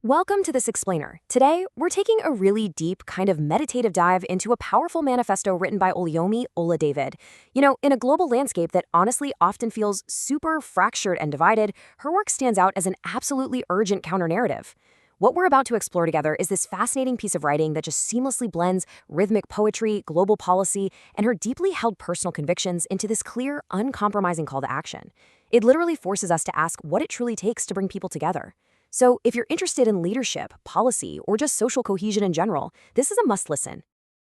Welcome to This Explainer. Today, we're taking a really deep, kind of meditative dive into a powerful manifesto written by Oluyomi Oladavid. In a global landscape that honestly often feels super fractured and divided, her work stands out as an absolutely urgent counter-narrative. What we're about to explore together is this fascinating piece of writing that just seamlessly blends rhythmic poetry, global policy, and her deeply held personal convictions into this clear, uncompromising call to action. It literally forces us to ask what it truly takes to bring people together. So, if you're interested in leadership, policy, or just social cohesion in general, this is a must listen.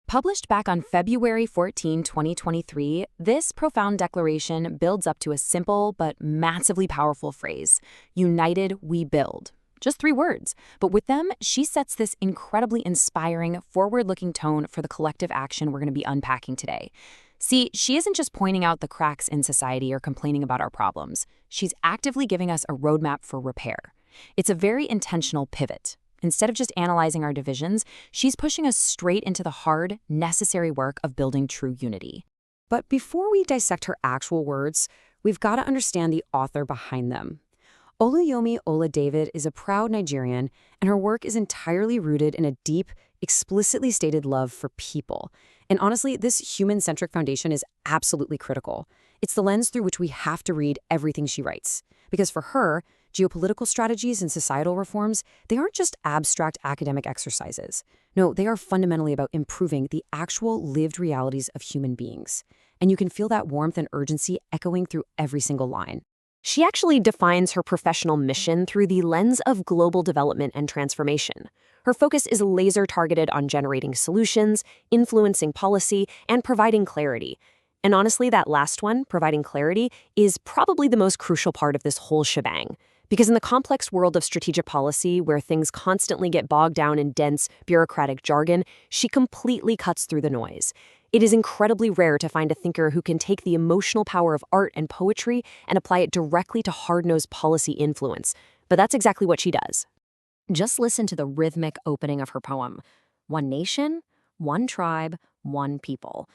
Published back on February 14, 2023, this profound declaration builds up to a simple but massively powerful phrase: United we build. Just 3 words, but with them, she sets this incredibly inspiring, forward-looking tone for the collective action we're going to be unpacking today. See, she isn't just pointing out the cracks in society or complaining about our problems. She's actively giving us a roadmap for repair. It's a very intentional pivot. Instead of just analyzing our divisions, she's pushing us straight into the hard, necessary work of building true unity. But before we dissect her actual words, we've got to understand the author behind them. Oluyomi Oladavid is a proud Nigerian, and her work is entirely rooted in a deep, explicitly stated love for people. And honestly, this human-centric foundation is absolutely critical. It's the lens through which we have to read everything she writes. Because for her, geopolitical strategies and societal reforms, they aren't just abstract academic exercises. No, they are fundamentally about improving the actual lived realities of human beings. And you can feel that warmth and urgency echoing through every single line. She actually defines her professional mission through the lens of global development and transformation. Her focus is laser-targeted on generating solutions, influencing policy, and providing clarity. And honestly, that last one, providing clarity, is probably the most crucial part of this whole shebang. Because in the complex world of strategic policy, where things constantly get bogged down in dense, bureaucratic jargon, she completely cuts through the noise. It is incredibly rare to find a thinker who can take the emotional power of art and poetry and apply it directly to hard-nosed policy influence. But that's exactly what she does. Just listen to the rhythmic opening of her poem. One nation, one tribe, one people.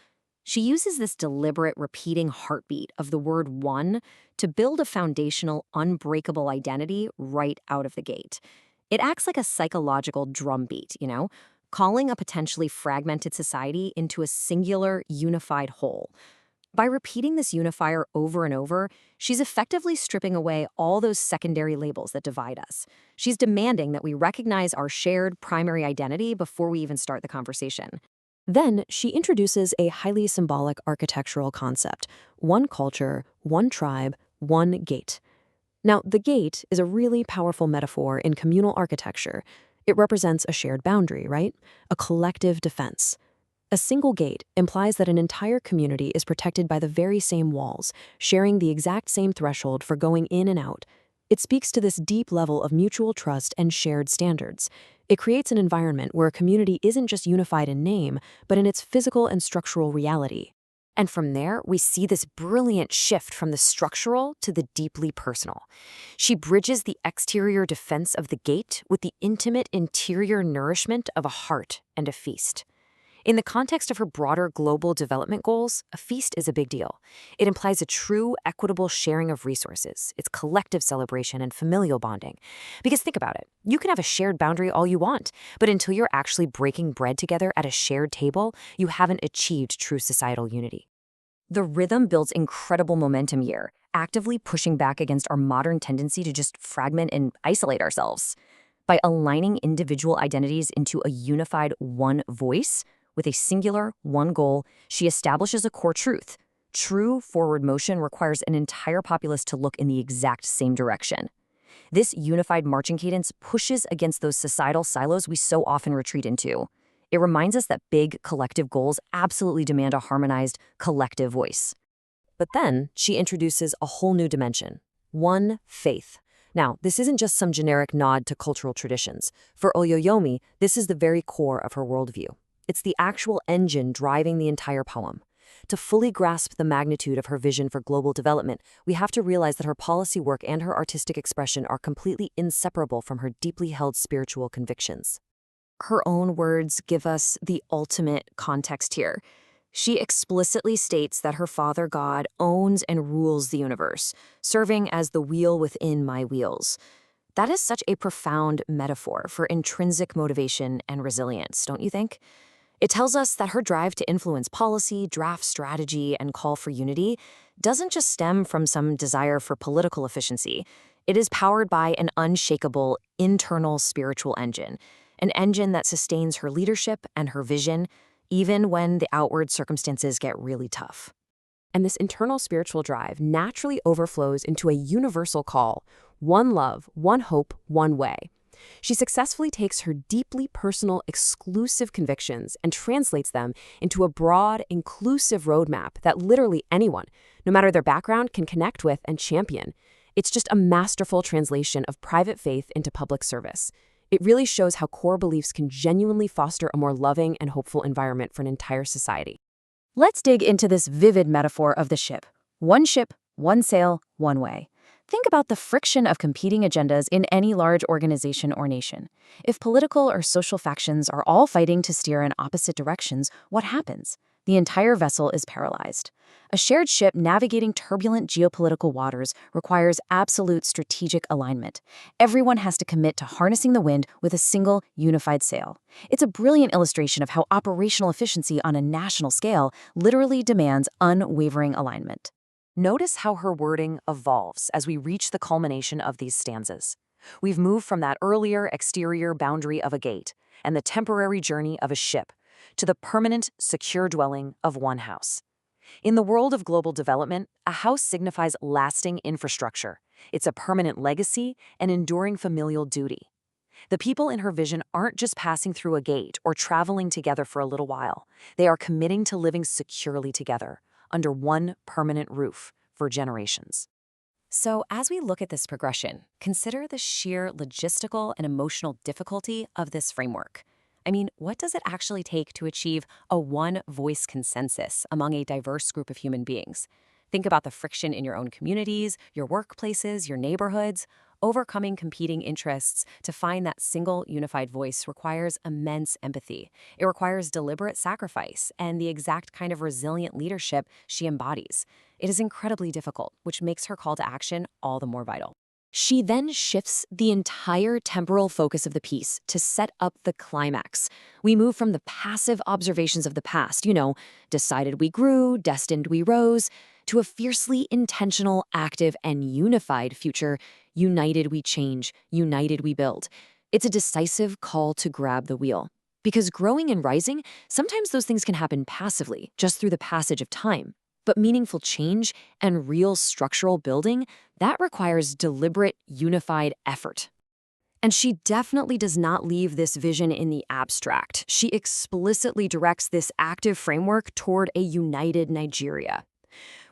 She uses this deliberate, repeating heartbeat of the word one to build a foundational, unbreakable identity right out of the gate. It acts like a psychological drumbeat, calling a potentially fragmented society into a singular, unified whole. By repeating this unifier over and over, she's effectively stripping away all those secondary labels that divide us. She's demanding that we recognize our shared primary identity before we even start the conversation. Then, she introduces a highly symbolic architectural concept: one culture, one tribe, one gate. Now, the gate is a really powerful metaphor in communal architecture. It represents a shared boundary, right? A collective defense. A single gate implies that an entire community is protected by the very same walls, sharing the exact same threshold for going in and out. It speaks to this deep level of mutual trust and shared standards. It creates an environment where a community isn't just unified in name, but in its physical and structural reality. And from there, we see this brilliant shift from the structural to the deeply personal. She bridges the exterior defense of the gate with the intimate interior nourishment of a heart and a feast. In the context of her broader global development goals, a feast is a big deal. It implies a true, equitable sharing of resources. It's collective celebration and familial bonding. Because think about it, you can have a shared boundary all you want, but until you're actually breaking bread together at a shared table, you haven't achieved true societal unity. The rhythm builds incredible momentum here, actively pushing back against our modern tendency to just fragment and isolate ourselves. By aligning individual identities into a unified one voice, with a singular, one goal, she establishes a core truth. True forward motion requires an entire populace to look in the exact same direction. This unified marching cadence pushes against those societal silos we so often retreat into. It reminds us that big, collective goals absolutely demand a harmonized, collective voice. But then, she introduces a whole new dimension: one faith. Now, this isn't just some generic nod to cultural traditions. For Oluyomi, this is the very core of her worldview. It's the actual engine driving the entire poem. To fully grasp the magnitude of her vision for global development, we have to realize that her policy work and her artistic expression are completely inseparable from her deeply held spiritual convictions. Her own words give us the ultimate context here. She explicitly states that her Father God owns and rules the universe, serving as the wheel within my wheels. That is such a profound metaphor for intrinsic motivation and resilience, don't you think? It tells us that her drive to influence policy, draft strategy, and call for unity doesn't just stem from some desire for political efficiency. It is powered by an unshakable internal spiritual engine, an engine that sustains her leadership and her vision, even when the outward circumstances get really tough. And this internal spiritual drive naturally overflows into a universal call: one love, one hope, one way. She successfully takes her deeply personal, exclusive convictions and translates them into a broad, inclusive roadmap that literally anyone, no matter their background, can connect with and champion. It's just a masterful translation of private faith into public service. It really shows how core beliefs can genuinely foster a more loving and hopeful environment for an entire society. Let's dig into this vivid metaphor of the ship. One ship, one sail, one way. Think about the friction of competing agendas in any large organization or nation. If political or social factions are all fighting to steer in opposite directions, what happens? The entire vessel is paralyzed. A shared ship navigating turbulent geopolitical waters requires absolute strategic alignment. Everyone has to commit to harnessing the wind with a single, unified sail. It's a brilliant illustration of how operational efficiency on a national scale literally demands unwavering alignment. Notice how her wording evolves as we reach the culmination of these stanzas. We've moved from that earlier exterior boundary of a gate and the temporary journey of a ship to the permanent, secure dwelling of one house. In the world of global development, a house signifies lasting infrastructure. It's a permanent legacy and enduring familial duty. The people in her vision aren't just passing through a gate or traveling together for a little while. They are committing to living securely together, under one permanent roof for generations. So as we look at this progression, consider the sheer logistical and emotional difficulty of this framework. I mean, what does it actually take to achieve a one-voice consensus among a diverse group of human beings? Think about the friction in your own communities, your workplaces, your neighborhoods. Overcoming competing interests to find that single unified voice requires immense empathy. It requires deliberate sacrifice and the exact kind of resilient leadership she embodies. It is incredibly difficult, which makes her call to action all the more vital. She then shifts the entire temporal focus of the piece to set up the climax. We move from the passive observations of the past, decided we grew, destined we rose, to a fiercely intentional, active, and unified future. United we change, united we build. It's a decisive call to grab the wheel. Because growing and rising, sometimes those things can happen passively, just through the passage of time. But meaningful change and real structural building, that requires deliberate, unified effort. And she definitely does not leave this vision in the abstract. She explicitly directs this active framework toward a united Nigeria.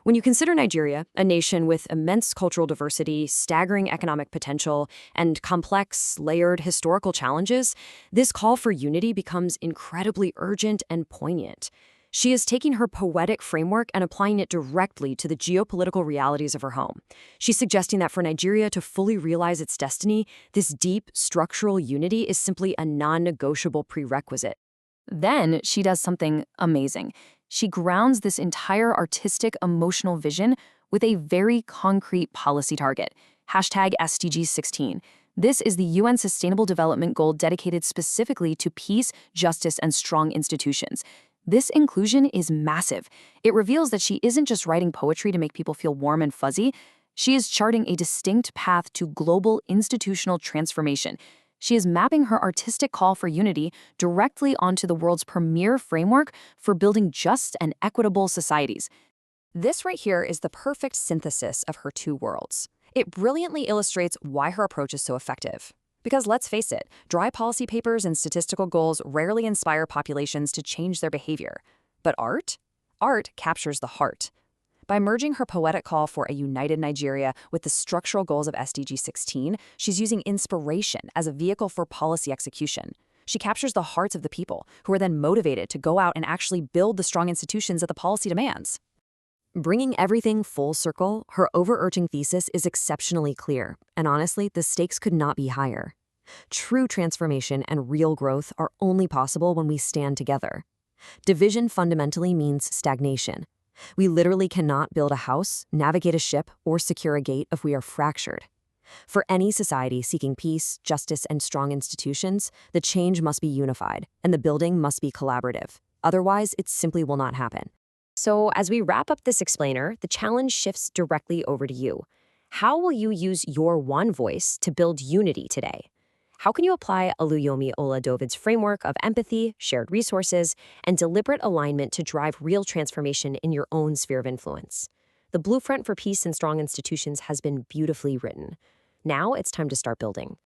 When you consider Nigeria, a nation with immense cultural diversity, staggering economic potential, and complex, layered historical challenges, this call for unity becomes incredibly urgent and poignant. She is taking her poetic framework and applying it directly to the geopolitical realities of her home. She's suggesting that for Nigeria to fully realize its destiny, this deep, structural unity is simply a non-negotiable prerequisite. Then she does something amazing. She grounds this entire artistic, emotional vision with a very concrete policy target, #SDG 16. This is the UN Sustainable Development Goal dedicated specifically to peace, justice, and strong institutions. This inclusion is massive. It reveals that she isn't just writing poetry to make people feel warm and fuzzy. She is charting a distinct path to global institutional transformation. She is mapping her artistic call for unity directly onto the world's premier framework for building just and equitable societies. This right here is the perfect synthesis of her two worlds. It brilliantly illustrates why her approach is so effective. Because let's face it, dry policy papers and statistical goals rarely inspire populations to change their behavior. But art? Art captures the heart. By merging her poetic call for a united Nigeria with the structural goals of SDG 16, she's using inspiration as a vehicle for policy execution. She captures the hearts of the people, who are then motivated to go out and actually build the strong institutions that the policy demands. Bringing everything full circle, her overarching thesis is exceptionally clear, and honestly, the stakes could not be higher. True transformation and real growth are only possible when we stand together. Division fundamentally means stagnation. We literally cannot build a house, navigate a ship, or secure a gate if we are fractured. For any society seeking peace, justice, and strong institutions, the change must be unified, and the building must be collaborative. Otherwise, it simply will not happen. So, as we wrap up this explainer, the challenge shifts directly over to you. How will you use your one voice to build unity today? How can you apply Oluyomi Oladovid's framework of empathy, shared resources, and deliberate alignment to drive real transformation in your own sphere of influence? The blueprint for peace and strong institutions has been beautifully written. Now it's time to start building.